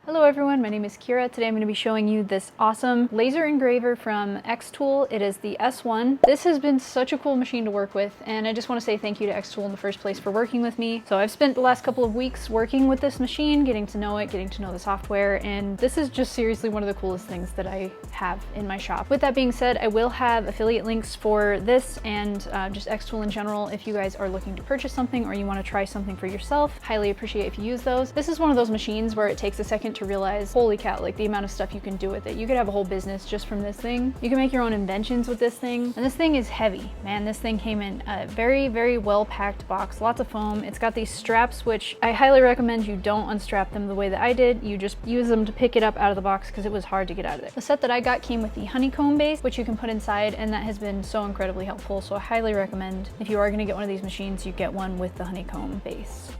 Hello everyone, my name is Kyra. Today I'm going to be showing you this awesome laser engraver from xTool. It is the S1. This has been such a cool machine to work with, and I just want to say thank you to xTool in the first place for working with me. So I've spent the last couple of weeks working with this machine, getting to know it, getting to know the software, and this is just seriously one of the coolest things that I have in my shop. With that being said, I will have affiliate links for this and just xTool in general if you guys are looking to purchase something or you want to try something for yourself. Highly appreciate if you use those. This is one of those machines where it takes a second to realize, holy cow, like the amount of stuff you can do with it. You could have a whole business just from this thing. You can make your own inventions with this thing. And this thing is heavy. Man, this thing came in a very, very well-packed box, lots of foam. It's got these straps, which I highly recommend you don't unstrap them the way that I did. You just use them to pick it up out of the box because it was hard to get out of there. The set that I got came with the honeycomb base, which you can put inside, and that has been so incredibly helpful. So I highly recommend if you are going to get one of these machines, you get one with the honeycomb base.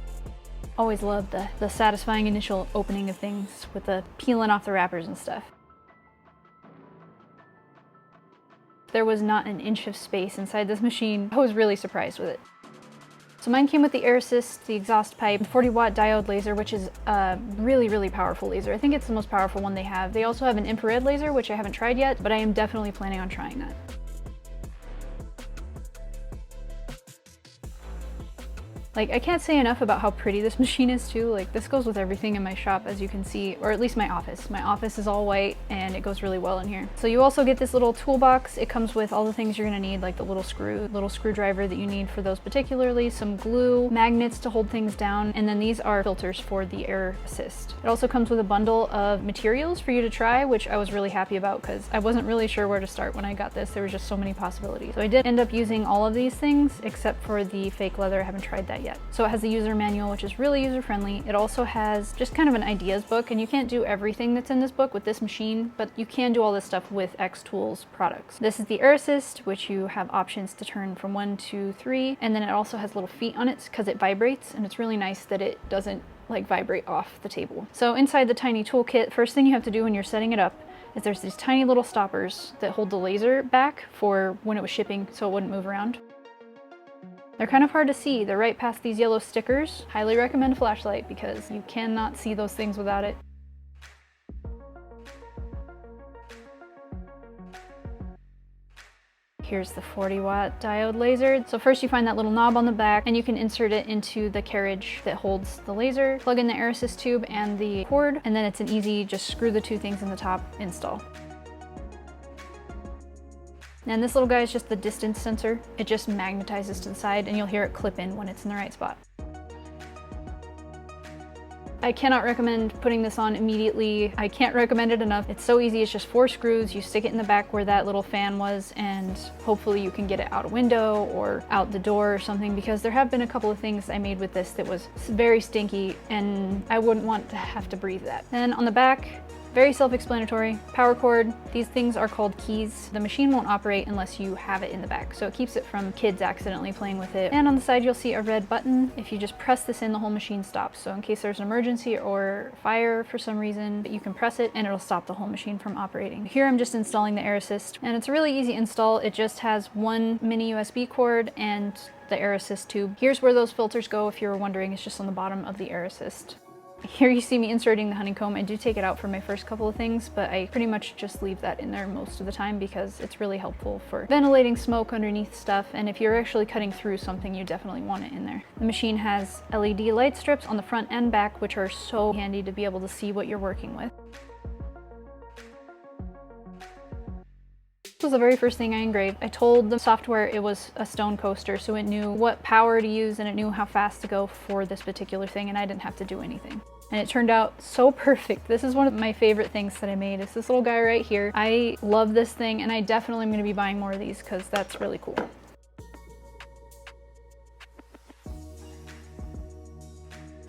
Always love the satisfying initial opening of things with the peeling off the wrappers and stuff. There was not an inch of space inside this machine. I was really surprised with it. So mine came with the air assist, the exhaust pipe, 40-watt diode laser, which is a really, really powerful laser. I think it's the most powerful one they have. They also have an infrared laser, which I haven't tried yet, but I am definitely planning on trying that. Like, I can't say enough about how pretty this machine is too. Like, this goes with everything in my shop, as you can see, or at least my office. My office is all white and it goes really well in here. So you also get this little toolbox. It comes with all the things you're gonna need, like the little screwdriver that you need for those particularly, some glue, magnets to hold things down, and then these are filters for the air assist. It also comes with a bundle of materials for you to try, which I was really happy about because I wasn't really sure where to start when I got this. There were just so many possibilities. So I did end up using all of these things except for the fake leather. I haven't tried that yet. So it has the user manual, which is really user-friendly. It also has just kind of an ideas book, and you can't do everything that's in this book with this machine, but you can do all this stuff with xTool's products. This is the air assist, which you have options to turn from 1 to 3, and then it also has little feet on it because it vibrates, and it's really nice that it doesn't like vibrate off the table. So inside the tiny toolkit, first thing you have to do when you're setting it up is there's these tiny little stoppers that hold the laser back for when it was shipping so it wouldn't move around. They're kind of hard to see. They're right past these yellow stickers. Highly recommend a flashlight because you cannot see those things without it. Here's the 40-watt diode laser. So first you find that little knob on the back and you can insert it into the carriage that holds the laser, plug in the air assist tube and the cord, and then it's an easy, just screw the two things in the top, install. And this little guy is just the distance sensor. It just magnetizes to the side and you'll hear it clip in when it's in the right spot. I cannot recommend putting this on immediately. I can't recommend it enough. It's so easy. It's just 4 screws. You stick it in the back where that little fan was, and hopefully you can get it out a window or out the door or something, because there have been a couple of things I made with this that was very stinky and I wouldn't want to have to breathe that. Then on the back, very self-explanatory. Power cord. These things are called keys. The machine won't operate unless you have it in the back, so it keeps it from kids accidentally playing with it. And on the side you'll see a red button. If you just press this in, the whole machine stops. So in case there's an emergency or fire for some reason, you can press it and it'll stop the whole machine from operating. Here I'm just installing the air assist, and it's a really easy install. It just has one mini USB cord and the air assist tube. Here's where those filters go if you were wondering. It's just on the bottom of the air assist. Here you see me inserting the honeycomb. I do take it out for my first couple of things, but I pretty much just leave that in there most of the time because it's really helpful for ventilating smoke underneath stuff, and if you're actually cutting through something, you definitely want it in there. The machine has LED light strips on the front and back, which are so handy to be able to see what you're working with. This was the very first thing I engraved. I told the software it was a stone coaster, so it knew what power to use and it knew how fast to go for this particular thing, and I didn't have to do anything. And it turned out so perfect. This is one of my favorite things that I made. It's this little guy right here. I love this thing, and I definitely am going to be buying more of these because that's really cool.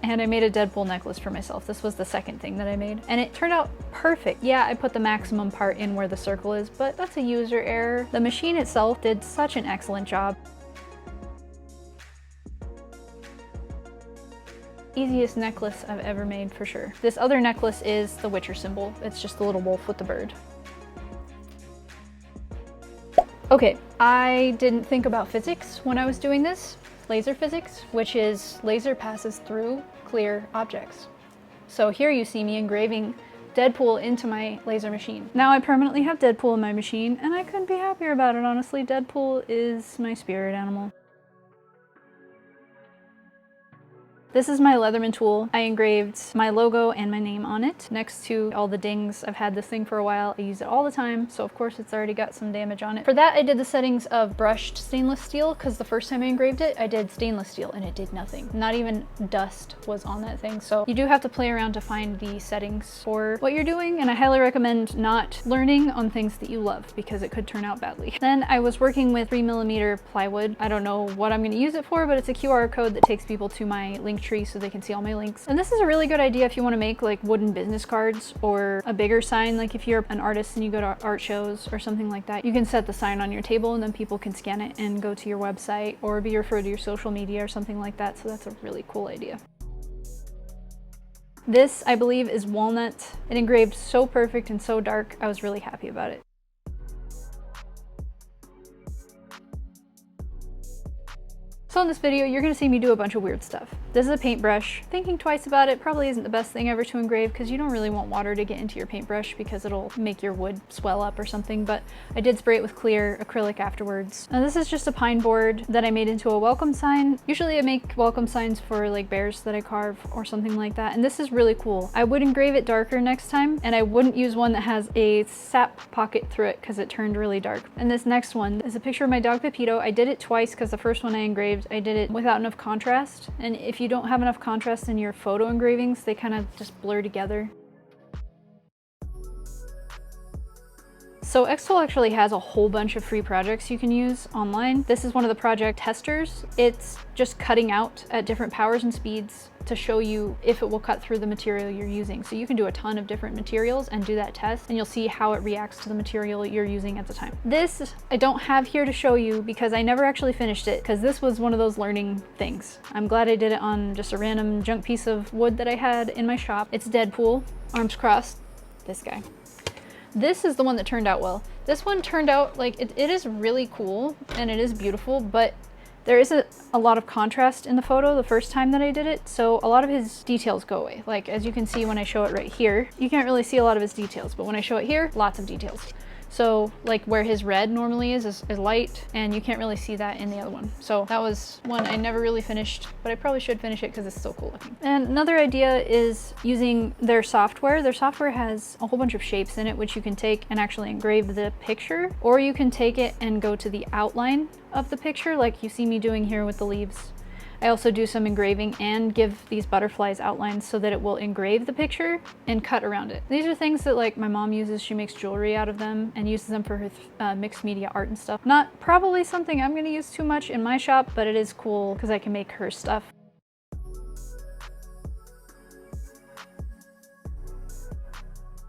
And I made a Deadpool necklace for myself. This was the second thing that I made, and it turned out perfect. Yeah, I put the maximum part in where the circle is, but that's a user error. The machine itself did such an excellent job. Easiest necklace I've ever made for sure. This other necklace is the Witcher symbol. It's just the little wolf with the bird. Okay, I didn't think about physics when I was doing this. Laser physics, which is laser passes through clear objects. So here you see me engraving Deadpool into my laser machine. Now I permanently have Deadpool in my machine, and I couldn't be happier about it, honestly. Deadpool is my spirit animal. This is my Leatherman tool. I engraved my logo and my name on it next to all the dings. I've had this thing for a while. I use it all the time, so of course it's already got some damage on it. For that, I did the settings of brushed stainless steel, because the first time I engraved it, I did stainless steel and it did nothing. Not even dust was on that thing. So you do have to play around to find the settings for what you're doing, and I highly recommend not learning on things that you love, because it could turn out badly. Then I was working with 3mm plywood. I don't know what I'm gonna use it for, but it's a QR code that takes people to my link tree so they can see all my links. And this is a really good idea if you want to make like wooden business cards or a bigger sign. Like if you're an artist and you go to art shows or something like that, you can set the sign on your table and then people can scan it and go to your website or be referred to your social media or something like that. So that's a really cool idea. This, I believe, is walnut. It engraved so perfect and so dark. I was really happy about it. So in this video, you're gonna see me do a bunch of weird stuff. This is a paintbrush. Thinking twice about it probably isn't the best thing ever to engrave, because you don't really want water to get into your paintbrush because it'll make your wood swell up or something, but I did spray it with clear acrylic afterwards. Now this is just a pine board that I made into a welcome sign. Usually I make welcome signs for like bears that I carve or something like that, and this is really cool. I would engrave it darker next time, and I wouldn't use one that has a sap pocket through it because it turned really dark. And this next one is a picture of my dog Pepito. I did it twice because the first one I engraved, I did it without enough contrast, and if you don't have enough contrast in your photo engravings, they kind of just blur together. So xTool actually has a whole bunch of free projects you can use online. This is one of the project testers. It's just cutting out at different powers and speeds to show you if it will cut through the material you're using. So you can do a ton of different materials and do that test, and you'll see how it reacts to the material you're using at the time. This I don't have here to show you because I never actually finished it, because this was one of those learning things. I'm glad I did it on just a random junk piece of wood that I had in my shop. It's Deadpool, arms crossed, this guy. This is the one that turned out well. This one turned out like, it is really cool and it is beautiful, but there is a lot of contrast in the photo the first time that I did it, so a lot of his details go away. Like as you can see when I show it right here, you can't really see a lot of his details, but when I show it here, lots of details. So like where his red normally is light, and you can't really see that in the other one. So that was one I never really finished, but I probably should finish it because it's so cool looking. And another idea is using their software. Their software has a whole bunch of shapes in it, which you can take and actually engrave the picture, or you can take it and go to the outline of the picture like you see me doing here with the leaves. I also do some engraving and give these butterflies outlines so that it will engrave the picture and cut around it. These are things that like my mom uses. She makes jewelry out of them and uses them for her mixed media art and stuff. Not probably something I'm gonna use too much in my shop, but it is cool because I can make her stuff.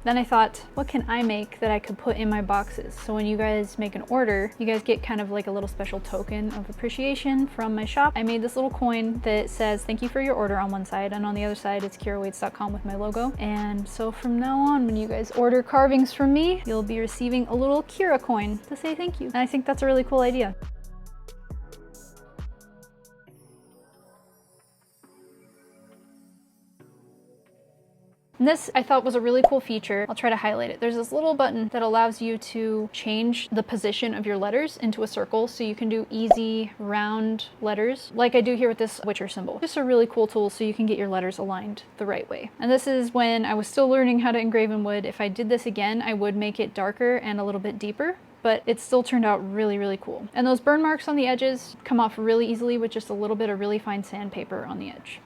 Then I thought, what can I make that I could put in my boxes? So when you guys make an order, you guys get kind of like a little special token of appreciation from my shop. I made this little coin that says, thank you for your order on one side, and on the other side, it's KyraWaits.com with my logo. And so from now on, when you guys order carvings from me, you'll be receiving a little Kyra coin to say thank you. And I think that's a really cool idea. And this I thought was a really cool feature. I'll try to highlight it. There's this little button that allows you to change the position of your letters into a circle, so you can do easy round letters like I do here with this Witcher symbol. Just a really cool tool so you can get your letters aligned the right way. And this is when I was still learning how to engrave in wood. If I did this again, I would make it darker and a little bit deeper, but it still turned out really, really cool. And those burn marks on the edges come off really easily with just a little bit of really fine sandpaper on the edge.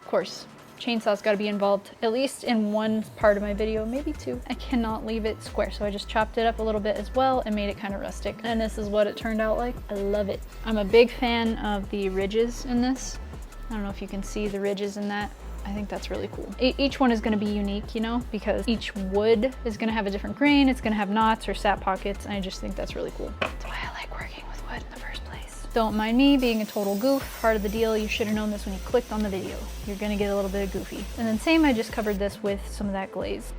Of course, chainsaw's got to be involved, at least in one part of my video, maybe two. I cannot leave it square, so I just chopped it up a little bit as well and made it kind of rustic. And this is what it turned out like. I love it. I'm a big fan of the ridges in this. I don't know if you can see the ridges in that. I think that's really cool. Each one is going to be unique, you know, because each wood is going to have a different grain. It's going to have knots or sap pockets, and I just think that's really cool. That's why I like working with wood in the first place. Don't mind me being a total goof. Part of the deal, you should have known this when you clicked on the video. You're gonna get a little bit of goofy. And then same, I just covered this with some of that glaze.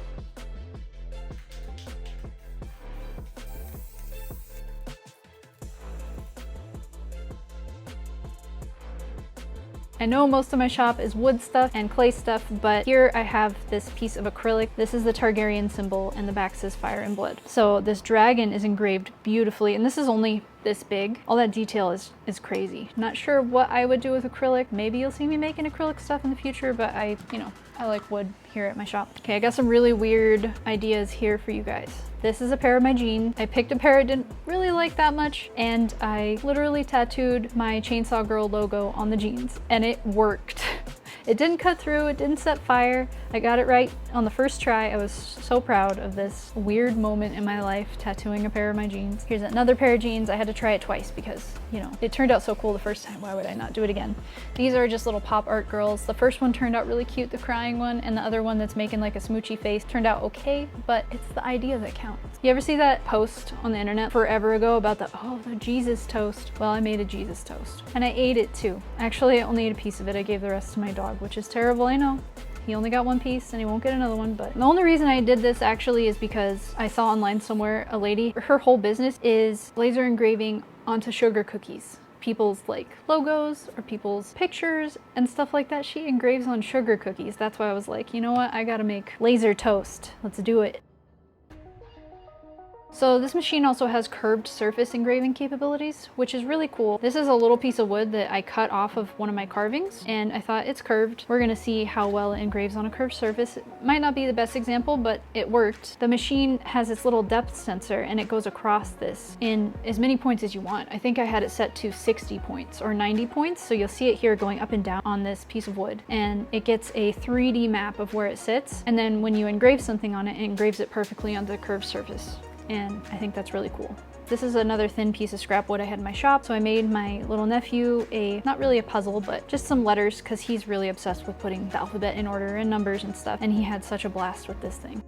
I know most of my shop is wood stuff and clay stuff, but here I have this piece of acrylic. This is the Targaryen symbol and the back says fire and blood. So this dragon is engraved beautifully, and this is only this big. All that detail is crazy. Not sure what I would do with acrylic. Maybe you'll see me making acrylic stuff in the future, but I like wood here at my shop. Okay, I got some really weird ideas here for you guys. This is a pair of my jeans. I picked a pair I didn't really like that much, and I literally tattooed my Chainsaw Girl logo on the jeans, and it worked. It didn't cut through, it didn't set fire. I got it right on the first try. I was so proud of this weird moment in my life, tattooing a pair of my jeans. Here's another pair of jeans. I had to try it twice because, you know, it turned out so cool the first time. Why would I not do it again? These are just little pop art girls. The first one turned out really cute, the crying one, and the other one that's making like a smoochy face turned out okay, but it's the idea that counts. You ever see that post on the internet forever ago about the Jesus toast? Well, I made a Jesus toast, and I ate it too. Actually, I only ate a piece of it. I gave the rest to my dog, which is terrible, I know. He only got one piece and he won't get another one, but the only reason I did this actually is because I saw online somewhere a lady, her whole business is laser engraving onto sugar cookies. People's like logos or people's pictures and stuff like that. She engraves on sugar cookies. That's why I was like, you know what? I gotta make laser toast. Let's do it. So this machine also has curved surface engraving capabilities, which is really cool. This is a little piece of wood that I cut off of one of my carvings, and I thought it's curved. We're gonna see how well it engraves on a curved surface. It might not be the best example, but it worked. The machine has its little depth sensor, and it goes across this in as many points as you want. I think I had it set to 60 points or 90 points, so you'll see it here going up and down on this piece of wood, and it gets a 3D map of where it sits, and then when you engrave something on it, it engraves it perfectly on the curved surface. And I think that's really cool. This is another thin piece of scrap wood I had in my shop, so I made my little nephew not really a puzzle, but just some letters, because he's really obsessed with putting the alphabet in order and numbers and stuff, and he had such a blast with this thing.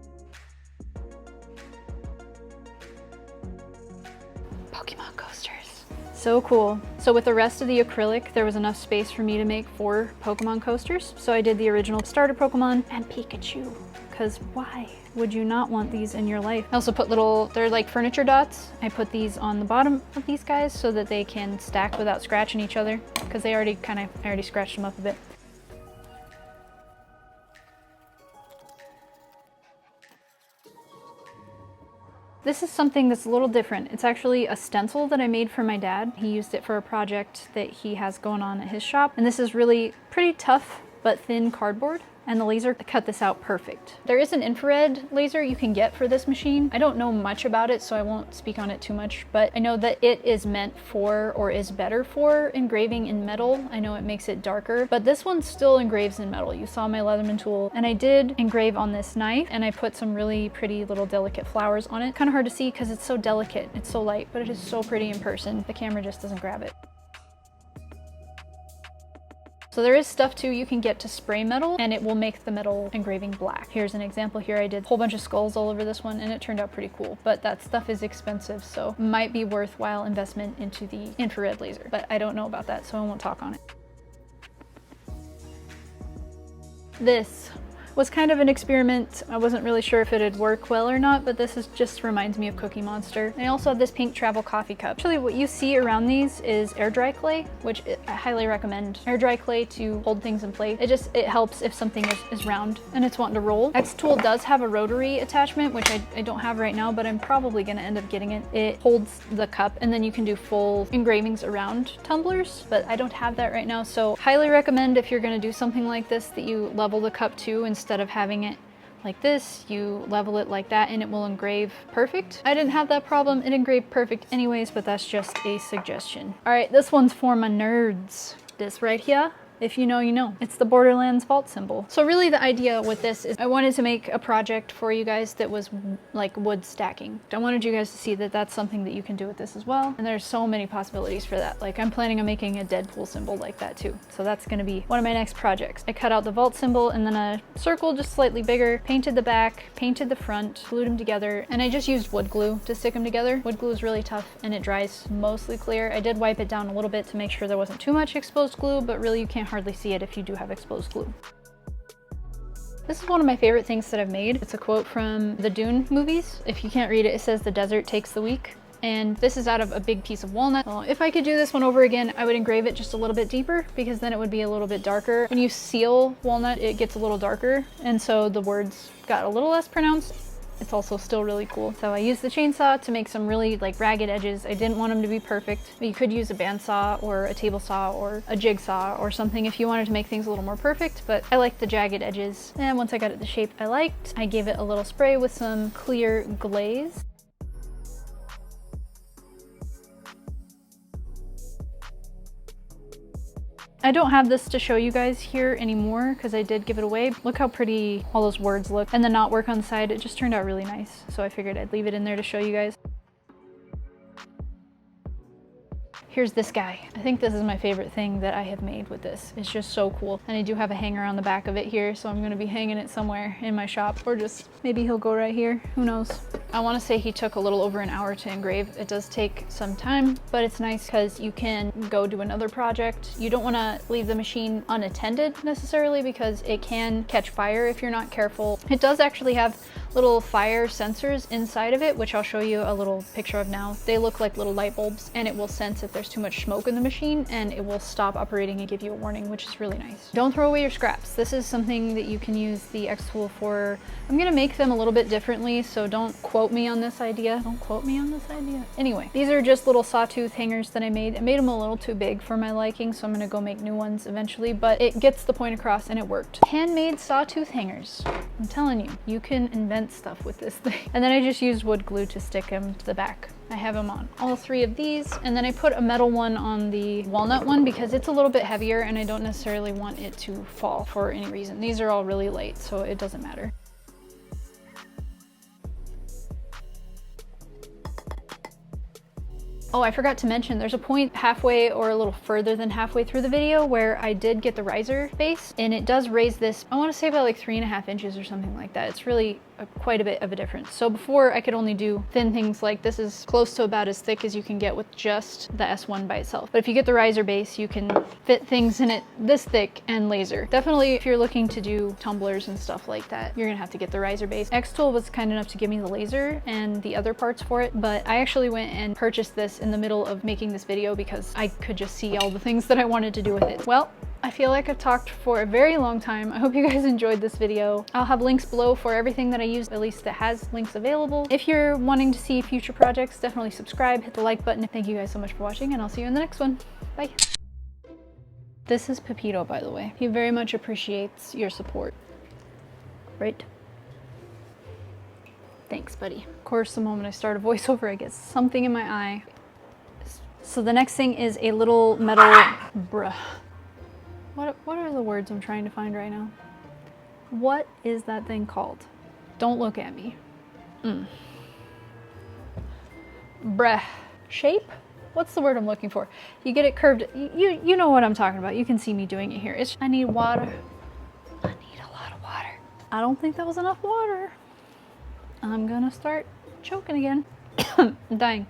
Pokemon coasters. So cool. So with the rest of the acrylic, there was enough space for me to make 4 Pokemon coasters, so I did the original starter Pokemon and Pikachu, because why would you not want these in your life? I also put they're like furniture dots. I put these on the bottom of these guys so that they can stack without scratching each other, because I already scratched them up a bit. This is something that's a little different. It's actually a stencil that I made for my dad. He used it for a project that he has going on at his shop, and this is really pretty tough but thin cardboard, and the laser cut this out perfect. There is an infrared laser you can get for this machine. I don't know much about it, so I won't speak on it too much, but I know that it is meant for, or is better for, engraving in metal. I know it makes it darker, but this one still engraves in metal. You saw my Leatherman tool, and I did engrave on this knife, and I put some really pretty little delicate flowers on it. Kind of hard to see because it's so delicate, it's so light, but it is so pretty in person. The camera just doesn't grab it. So there is stuff too you can get to spray metal, and it will make the metal engraving black. Here's an example here. I did a whole bunch of skulls all over this one, and it turned out pretty cool, but that stuff is expensive, so might be worthwhile investment into the infrared laser, but I don't know about that, so I won't talk on it. This was kind of an experiment. I wasn't really sure if it'd work well or not, but this just reminds me of Cookie Monster. I also have this pink travel coffee cup. Actually, what you see around these is air dry clay, which I highly recommend. Air dry clay to hold things in place. It helps if something is round and it's wanting to roll. xTool does have a rotary attachment, which I don't have right now, but I'm probably gonna end up getting it. It holds the cup, and then you can do full engravings around tumblers, but I don't have that right now. So highly recommend, if you're gonna do something like this, that you level the cup too. Instead of having it like this, you level it like that, and it will engrave perfect. I didn't have that problem. It engraved perfect anyways, but that's just a suggestion. All right, this one's for my nerds. This right here, if you know, you know. It's the Borderlands vault symbol. So really the idea with this is I wanted to make a project for you guys that was like wood stacking. I wanted you guys to see that that's something that you can do with this as well. And there's so many possibilities for that. Like I'm planning on making a Deadpool symbol like that too. So that's gonna be one of my next projects. I cut out the vault symbol and then a circle just slightly bigger, painted the back, painted the front, glued them together, and I just used wood glue to stick them together. Wood glue is really tough and it dries mostly clear. I did wipe it down a little bit to make sure there wasn't too much exposed glue, but really you can't hardly see it if you do have exposed glue. This is one of my favorite things that I've made. It's a quote from the Dune movies. If you can't read it, it says the desert takes the weak. And this is out of a big piece of walnut. Well, if I could do this one over again, I would engrave it just a little bit deeper because then it would be a little bit darker. When you seal walnut, it gets a little darker, and so the words got a little less pronounced. It's also still really cool. So I used the chainsaw to make some really like ragged edges. I didn't want them to be perfect, but you could use a bandsaw or a table saw or a jigsaw or something if you wanted to make things a little more perfect, but I liked the jagged edges. And once I got it the shape I liked, I gave it a little spray with some clear glaze. I don't have this to show you guys here anymore because I did give it away. Look how pretty all those words look. And the knotwork on the side, it just turned out really nice. So I figured I'd leave it in there to show you guys. Here's this guy. I think this is my favorite thing that I have made with this. It's just so cool. And I do have a hanger on the back of it here, so I'm gonna be hanging it somewhere in my shop, or just maybe he'll go right here, who knows. I wanna say he took a little over an hour to engrave. It does take some time, but it's nice because you can go do another project. You don't wanna leave the machine unattended necessarily because it can catch fire if you're not careful. It does actually have little fire sensors inside of it, which I'll show you a little picture of now. They look like little light bulbs, and it will sense if there's too much smoke in the machine, and it will stop operating and give you a warning, which is really nice. Don't throw away your scraps. This is something that you can use the xTool for. I'm gonna make them a little bit differently, so don't quote me on this idea. Don't quote me on this idea. Anyway, these are just little sawtooth hangers that I made. I made them a little too big for my liking, so I'm gonna go make new ones eventually, but it gets the point across and it worked. Handmade sawtooth hangers. I'm telling you, you can invent stuff with this thing. And then I just used wood glue to stick them to the back. I have them on all three of these, and then I put a metal one on the walnut one because it's a little bit heavier and I don't necessarily want it to fall for any reason. These are all really light, so it doesn't matter. Oh, I forgot to mention, there's a point halfway or a little further than halfway through the video where I did get the riser base, and it does raise this, I want to say about like 3.5 inches or something like that. It's really quite a bit of a difference. So before I could only do thin things like this is close to about as thick as you can get with just the S1 by itself. But if you get the riser base, you can fit things in it this thick and laser. Definitely if you're looking to do tumblers and stuff like that, you're gonna have to get the riser base. xTool was kind enough to give me the laser and the other parts for it, but I actually went and purchased this in the middle of making this video because I could just see all the things that I wanted to do with it. Well, I feel like I've talked for a very long time. I hope you guys enjoyed this video. I'll have links below for everything that I used, at least that has links available. If you're wanting to see future projects, definitely subscribe, hit the like button. Thank you guys so much for watching, and I'll see you in the next one. Bye. This is Pepito, by the way. He very much appreciates your support. Right? Thanks, buddy. Of course, the moment I start a voiceover, I get something in my eye. So the next thing is a little metal bruh. What are the words I'm trying to find right now? What is that thing called? Don't look at me. Bruh. Shape? What's the word I'm looking for? You get it curved. You know what I'm talking about. You can see me doing it here. I need water. I need a lot of water. I don't think that was enough water. I'm gonna start choking again. I'm dying.